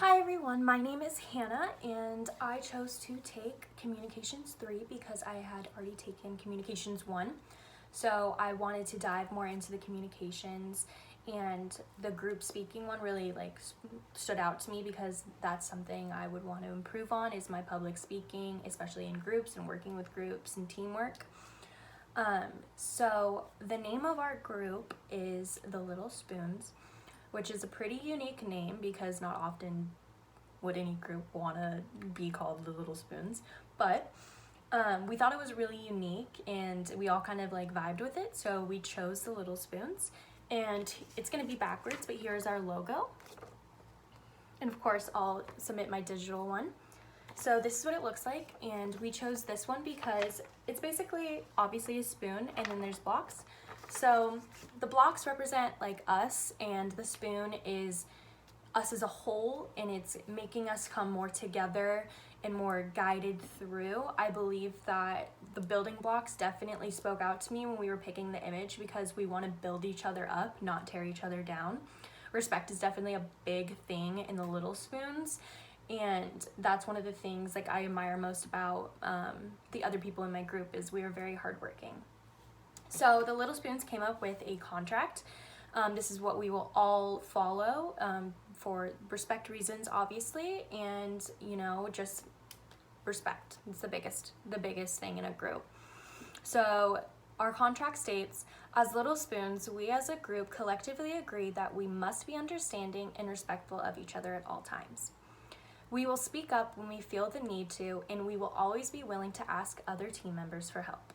Hi everyone, my name is Hannah and I chose to take Communications 3 because I had already taken Communications 1. So I wanted to dive more into the communications, and the group speaking one really stood out to me because that's something I would want to improve on is my public speaking, especially in groups and working with groups and teamwork. So the name of our group is the Little Spoons, which is a pretty unique name because not often would any group want to be called the Little Spoons. But we thought it was really unique and we all kind of vibed with it, so we chose the Little Spoons. And it's going to be backwards, but here's our logo. And of course, I'll submit my digital one. So this is what it looks like, and we chose this one because it's basically obviously a spoon and then there's blocks. So the blocks represent us, and the spoon is us as a whole, and it's making us come more together and more guided through. I believe that the building blocks definitely spoke out to me when we were picking the image because we want to build each other up, not tear each other down. Respect is definitely a big thing in the Little Spoons, and that's one of the things I admire most about the other people in my group is we are very hardworking. So the Little Spoons came up with a contract. This is what we will all follow for respect reasons, obviously, and just respect. It's the biggest thing in a group. So our contract states, as Little Spoons, we as a group collectively agree that we must be understanding and respectful of each other at all times. We will speak up when we feel the need to, and we will always be willing to ask other team members for help.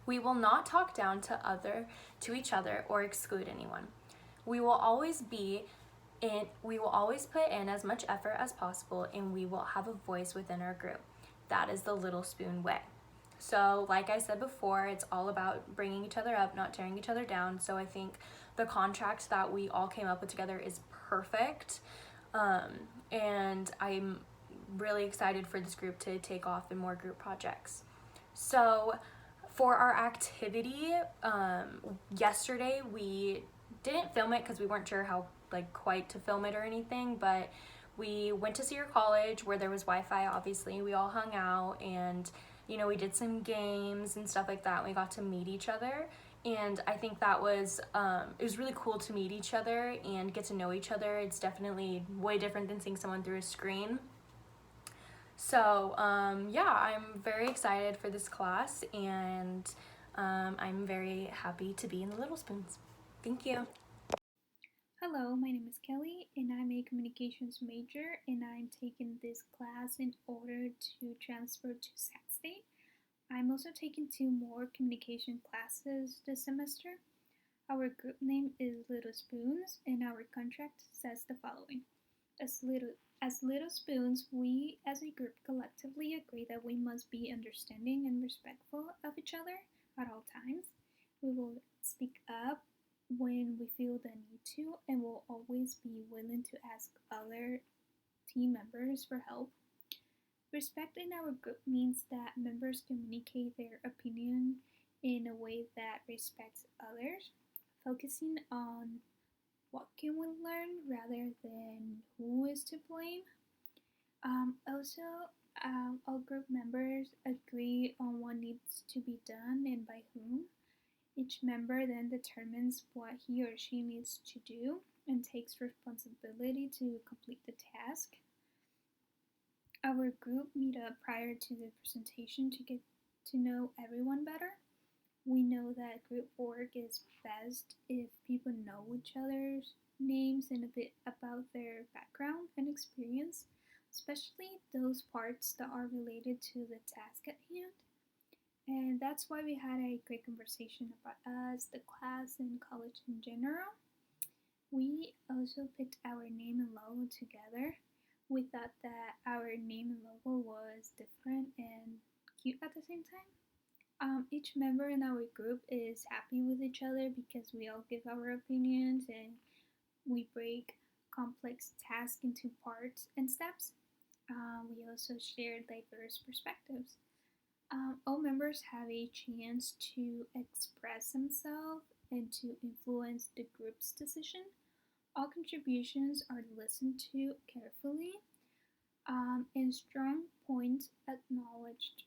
We will not talk down to each other or exclude anyone. We will always put in as much effort as possible, and we will have a voice within our group. That is the Little Spoon way. So like I said before, it's all about bringing each other up, not tearing each other down. So I think the contract that we all came up with together is perfect. And I'm really excited for this group to take off in more group projects. So for our activity, yesterday we didn't film it because we weren't sure how quite to film it or anything, but we went to see your college where there was Wi-Fi. Obviously, we all hung out, and we did some games and stuff like that. We got to meet each other, and I think that was it was really cool to meet each other and get to know each other. It's definitely way different than seeing someone through a screen. So yeah, I'm very excited for this class, and I'm very happy to be in the Little Spoons. Thank you. Hello, my name is Kelly and I'm a communications major, and I'm taking this class in order to transfer to Sac State. I'm also taking 2 more communication classes this semester. Our group name is Little Spoons, and our contract says the following. As little Spoons, we as a group collectively agree that we must be understanding and respectful of each other at all times. We will speak up when we feel the need to, and will always be willing to ask other team members for help. Respect in our group means that members communicate their opinion in a way that respects others, focusing on what can we learn rather than who is to blame. Also, all group members agree on what needs to be done and by whom. Each member then determines what he or she needs to do and takes responsibility to complete the task. Our group meet up prior to the presentation to get to know everyone better. We know that group work is best if people know each other's names and a bit about their background and experience, especially those parts that are related to the task at hand. And that's why we had a great conversation about us, the class, and college in general. We also picked our name and logo together. We thought that our name and logo was different and cute at the same time. Each member in our group is happy with each other because we all give our opinions and we break complex tasks into parts and steps. We also share diverse perspectives. All members have a chance to express themselves and to influence the group's decision. All contributions are listened to carefully, and strong points acknowledged.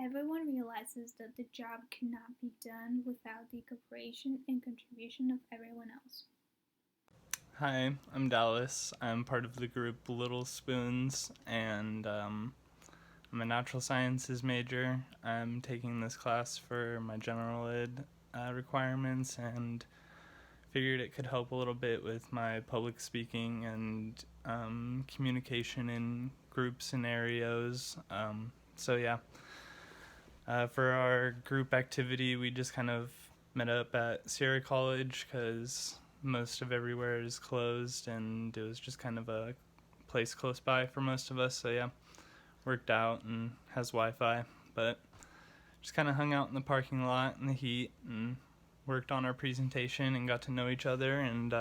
Everyone realizes that the job cannot be done without the cooperation and contribution of everyone else. Hi, I'm Dallas. I'm part of the group Little Spoons, and I'm a natural sciences major. I'm taking this class for my general ed requirements and figured it could help a little bit with my public speaking and communication in group scenarios. So, yeah. For our group activity, we just kind of met up at Sierra College because most of everywhere is closed, and it was just kind of a place close by for most of us. So yeah, worked out and has Wi-Fi, but just kind of hung out in the parking lot in the heat and worked on our presentation and got to know each other and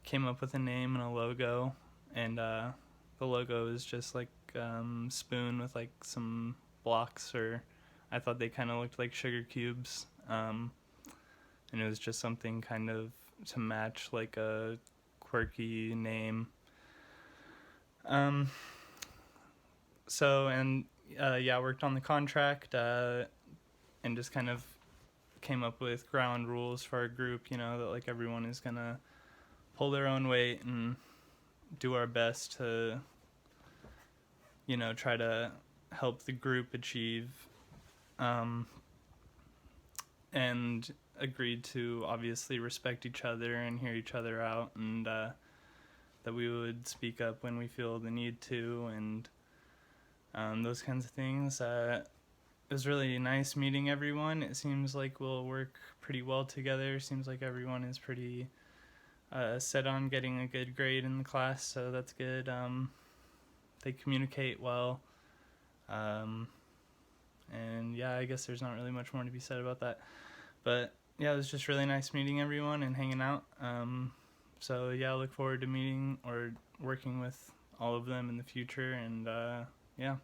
came up with a name and a logo. And the logo is just like spoon with like some blocks, or I thought they kind of looked like sugar cubes. And it was just something kind of to match like a quirky name. Um, yeah, worked on the contract and just kind of came up with ground rules for our group, that like everyone is gonna pull their own weight and do our best to, try to help the group achieve and agreed to obviously respect each other and hear each other out, and that we would speak up when we feel the need to, and those kinds of things. It was really nice meeting everyone. It seems like we'll work pretty well together. Seems like everyone is pretty set on getting a good grade in the class, so that's good. They communicate well. And yeah, I guess there's not really much more to be said about that. But yeah, it was just really nice meeting everyone and hanging out. So yeah, I look forward to meeting or working with all of them in the future. And yeah.